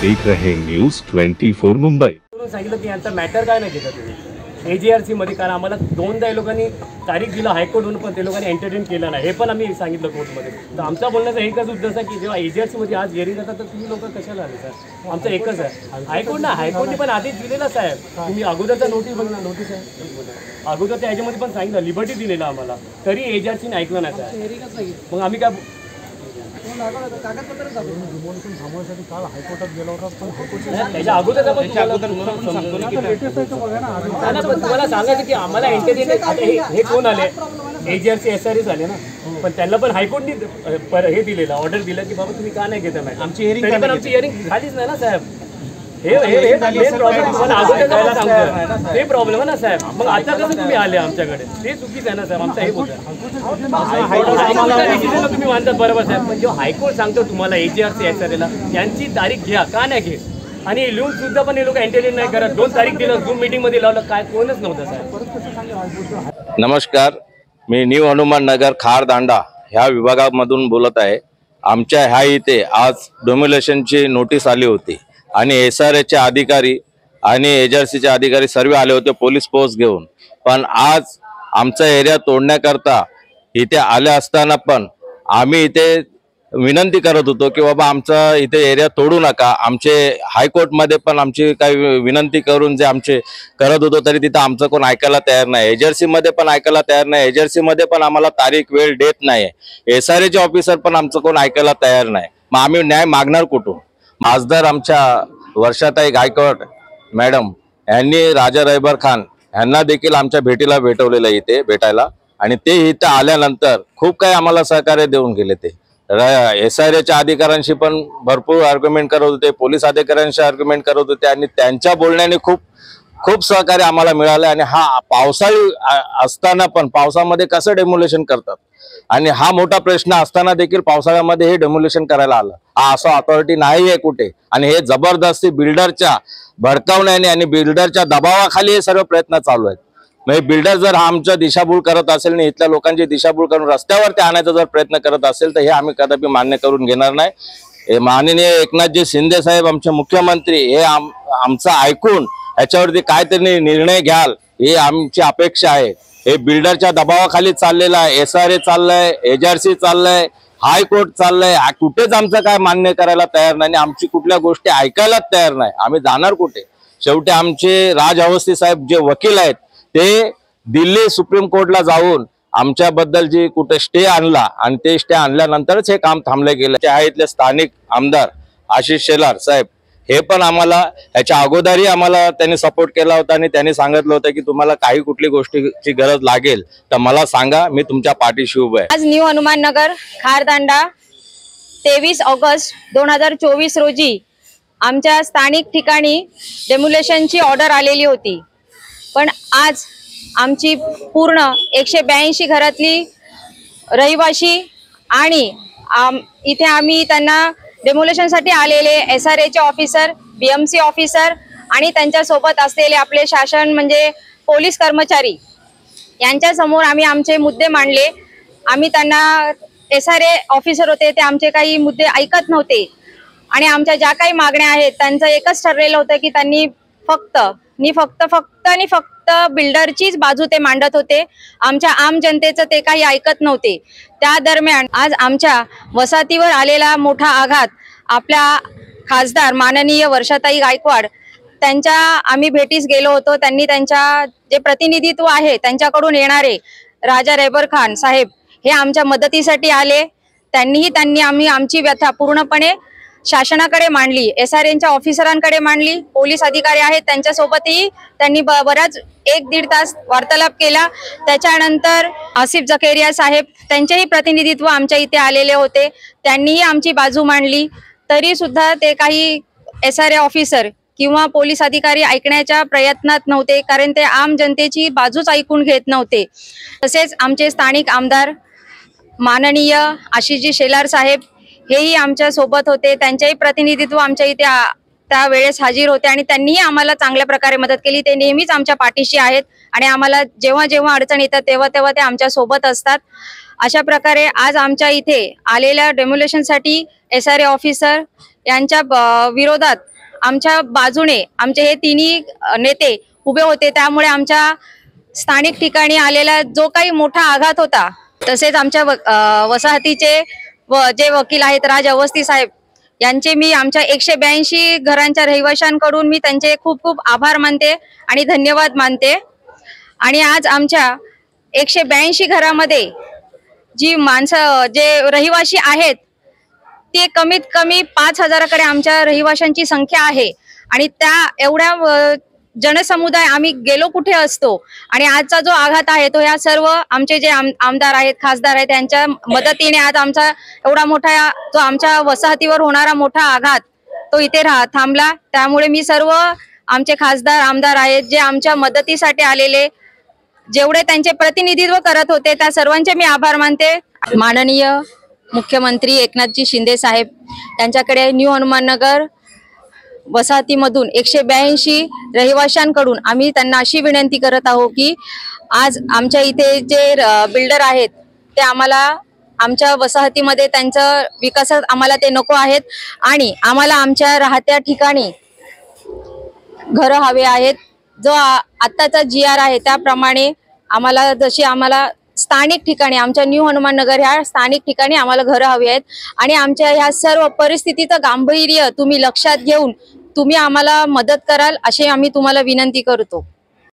देख रहे न्यूज 24 मुंबई। सांगितलं की यांचा मॅटर काय नाही घेतला तुम्ही AJRC मध्ये, कारण आम्हाला दोनदा या लोकांनी तारीख दिला हायकोर्टहून, पण ते लोकांनी एंटरटेन केलं नाही, हे पण आम्ही सांगितलं कोर्टमध्ये। तर आमचा बोलण्याचा एकच उद्देश आहे की जेव्हा AJRC मध्ये आज गेरी जातात तर तुम्ही लोक कशाला आले सर? आमचं एकच आहे, हायकोर्टने पण आधीच दिलेला साहेब, तुम्ही अगोदरचा नोटीस बघा, नोटीस आहे अगोदरच्या ह्याच्यामध्ये पण सांगितलं लिबर्टी दिलेला आम्हाला, तरी AJRCने ऐकलं नाही साहेब। मग आम्ही काय कागदपत्र काल हायकोर्टात गेला होता, तुम्हाला सांगायचं की आम्हाला हे कोण आले AJRC SRE झाले ना, पण त्यांना पण हायकोर्टने हे दिलेलं ऑर्डर दिलं की बाबा तुम्ही का नाही घेता मॅडम, आमची हिअरिंग झालीच नाही ना साहेब। हे प्रॉब्लेम आहे ना साहेब, मग आता कसं तुम्ही आले आमच्याकडे, ते चुकीचं आहे ना साहेब। आमचं हे होतं तुम्ही मानतात बरोबर साहेब, पण जेव्हा हायकोर्ट सांगतो तुम्हाला AJRC SREला यांची तारीख घ्या, का नाही घेत आणि लिहून सुद्धा पण हे लोक एंटरटेन नाही करत, 2 तारीख दिलं, झूम मीटिंग मध्ये लावलं, काय कोणच नव्हतं साहेब। नमस्कार, मी न्यू हनुमान नगर खारदांडा ह्या विभागामधून बोलत आहे। आमच्या ह्या इथे आज डोमिलेशनची नोटीस आली होती आणि SREचे अधिकारी आणि AJRCचे अधिकारी सर्व आले होते पोलीस पोस्ट घेऊन, पण आज आमचा एरिया तोडण्याकरता इथे आले असताना पण आम्ही इथे विनंती करत होतो की बाबा आमचा इथे एरिया तोडू नका। आमचे हायकोर्टमध्ये पण आमची काही विनंती करून जे आमचे करत होतो तरी तिथं आमचं कोण ऐकायला तयार नाही, AJRC मध्ये पण ऐकायला तयार नाही, AJRC मध्ये पण आम्हाला तारीख वेळ देत नाही, SREचे ऑफिसर पण आमचं कोण ऐकायला तयार नाही। मग आम्ही न्याय मागणार कुठून? खासदार आमच्या वर्षाताई गायकवाड मॅडम यांनी राजा रैबर खान यांना देखील आमच्या भेटीला भेटवलेलं इथे भेटायला, आणि ते इथे आल्यानंतर खूप काही आम्हाला सहकार्य देऊन गेले। ते SREच्या अधिकाऱ्यांशी पण भरपूर आर्ग्युमेंट करत होते, पोलीस अधिकाऱ्यांशी आर्ग्युमेंट करत होते, आणि त्यांच्या बोलण्याने खूप सहकार्य आम्हाला मिळालं। आणि हा पावसाळी असताना पण पावसामध्ये कसं डेमोलेशन करतात, आणि हा मोठा प्रश्न असताना देखील पावसाळ्यामध्ये हे डेमोलेशन करायला आलं, हा असं अथॉरिटी नाही आहे कुठे। आणि हे जबरदस्ती बिल्डरच्या भडकावण्याने आणि बिल्डरच्या दबावाखाली हे सर्व प्रयत्न चालू आहेत। म्हणजे बिल्डर जर हा आमच्या दिशाभूल करत असेल आणि इथल्या लोकांची दिशाभूल करून रस्त्यावरती आणायचा जर प्रयत्न करत असेल तर हे आम्ही कदापि मान्य करून घेणार नाही। माननीय एकनाथजी शिंदे साहेब आमचे मुख्यमंत्री हे आमचं ऐकून याच्यावरती काहीतरी निर्णय घ्याल ही आमची अपेक्षा आहे। हे बिल्डरच्या दबावाखाली चाललेलं आहे, SRE चाललंय, AJRC चाललंय, हायकोर्ट चाललंय, कुठेच आमचं काय मान्य करायला तयार नाही, आमची कुठल्या गोष्टी ऐकायलाच तयार नाही। आम्ही जाणार कुठे? शेवटी आमचे राज अवस्थी साहेब जे वकील आहेत ते दिल्ली सुप्रीम कोर्टला जाऊन आमच्याबद्दल जी कुठे स्टे आणला, आणि ते स्टे आणल्यानंतरच हे काम थांबले गेले। आहे इथले स्थानिक आमदार आशिष शेलार साहेब हे पण आम्हाला याच्या अगोदरही आम्हाला त्यांनी सपोर्ट केला होता, आणि त्यांनी सांगितलं होतं की तुम्हाला काही कुठली गोष्टीची गरज लागेल तर मला सांगा, मी तुमच्या पाठीशी उभा आहे। आज न्यू हनुमान नगर खारदांडा 23 ऑगस्ट 2024 रोजी आमच्या स्थानिक ठिकाणी डेमोलेशनची ऑर्डर आलेली होती, पण आज आमची पूर्ण 182 घरातली रहिवासी आणि इथे आम्ही त्यांना डेमोलेशनसाठी आलेले SREचे ऑफिसर, BMC ऑफिसर आणि त्यांच्या सोबत असलेले आपले शासन म्हणजे पोलीस कर्मचारी यांच्या समोर आम्ही आमचे मुद्दे मांडले। आम्ही त्यांना SRE ऑफिसर होते ते आमचे काही मुद्दे ऐकत नव्हते, आणि आमच्या ज्या काही मागण्या आहेत त्यांचं एकच ठरलेलं होतं की त्यांनी फक्त बिल्डरचीच बाजू ते मांडत होते, आमच्या आम जनतेचं ते काही ऐकत नव्हते। त्या दरम्यान आज आमच्या वसाहतीवर आलेला मोठा आघात आपल्या खासदार माननीय वर्षाताई गायकवाड त्यांच्या आम्ही भेटीस गेलो होतो। त्यांनी त्यांच्या जे प्रतिनिधित्व आहे त्यांच्याकडून येणारे राजा रैबर खान साहेब हे आमच्या मदतीसाठी आले। त्यांनी आम्ही आमची व्यथा पूर्णपणे शासनाकडे मांडली, SREच्या ऑफिसरांकडे मांडली, पोलीस अधिकारी आहेत त्यांच्यासोबतही त्यांनी बराच 1-1.5 तास वार्तालाप केला। त्याच्यानंतर आसिफ जकेरिया साहेब त्यांचेही प्रतिनिधित्व आमच्या इथे आलेले होते, त्यांनीही आमची बाजू मांडली, तरी सुद्धा ते काही SRE ऑफिसर किंवा पोलीस अधिकारी ऐकण्याच्या प्रयत्नात नव्हते, कारण ते आम जनतेची बाजूच ऐकून घेत नव्हते। तसेच आमचे स्थानिक आमदार माननीय आशिषजी शेलार साहेब हेही आमच्या सोबत होते, त्यांचेही प्रतिनिधित्व आमच्या इथे त्यावेळेस हाजीर होते, आणि त्यांनीही आम्हाला चांगल्या प्रकारे मदत केली। ते नेहमीच आमच्या पाठीशी आहेत, आणि आम्हाला जेव्हा जेव्हा अडचण येतात तेव्हा तेव्हा ते आमच्या सोबत असतात। अशा प्रकारे आज आमच्या इथे आलेल्या डेमोलेशनसाठी SRE ऑफिसर यांच्या विरोधात आमच्या बाजूने आमचे हे तिन्ही नेते उभे होते, त्यामुळे आमच्या स्थानिक ठिकाणी आलेला जो काही मोठा आघात होता, तसेच आमच्या वसाहतीचे जे वकील आहेत राज अवस्थी साहेब यांचे मी आमच्या 182 घरांच्या रहिवाशांकडून मी त्यांचे खूप खूप आभार मानते आणि धन्यवाद मानते। आणि आज आमच्या 182 घरामध्ये जी माणसं जे रहिवाशी आहेत ते कमीत कमी 5000कडे आमच्या रहिवाशांची संख्या आहे आणि त्या एवढ्या जनसमुदाय आम्ही गेलो कुठे असतो। आणि आजचा जो आघात आहे तो ह्या सर्व आमचे जे आमदार आहेत, खासदार आहेत, त्यांच्या मदतीने आज आमचा एवढा मोठा जो आमच्या वसाहतीवर होणारा मोठा आघात तो इथे थांबला। त्यामुळे मी सर्व आमचे खासदार आमदार आहेत जे आमच्या मदतीसाठी आलेले, जेवढे त्यांचे प्रतिनिधित्व करत होते, त्या सर्वांचे मी आभार मानते। माननीय मुख्यमंत्री एकनाथजी शिंदे साहेब यांच्याकडे न्यू हनुमाननगर वसाहतीमधून 182 रहिवाशांकडून आम्ही त्यांना अशी विनंती करत आहोत की आज आमच्या इथे जे बिल्डर आहेत ते आम्हाला आमच्या वसाहतीमध्ये त्यांचं विकासात आम्हाला ते नको आहेत आणि आम्हाला आमच्या राहत्या ठिकाणी घरं हवे आहेत। जो आत्ताचा GR आहे त्याप्रमाणे आम्हाला जशी आम्हाला स्थानिक ठिकाणी आमच्या न्यू हनुमाननगर ह्या स्थानिक ठिकाणी आम्हाला घरं हवी आहेत आणि आमच्या ह्या सर्व परिस्थितीचं गांभीर्य तुम्ही लक्षात घेऊन तुम्ही आम्हाला मदत कराल अशी आम्ही तुम्हाला विनंती करतो।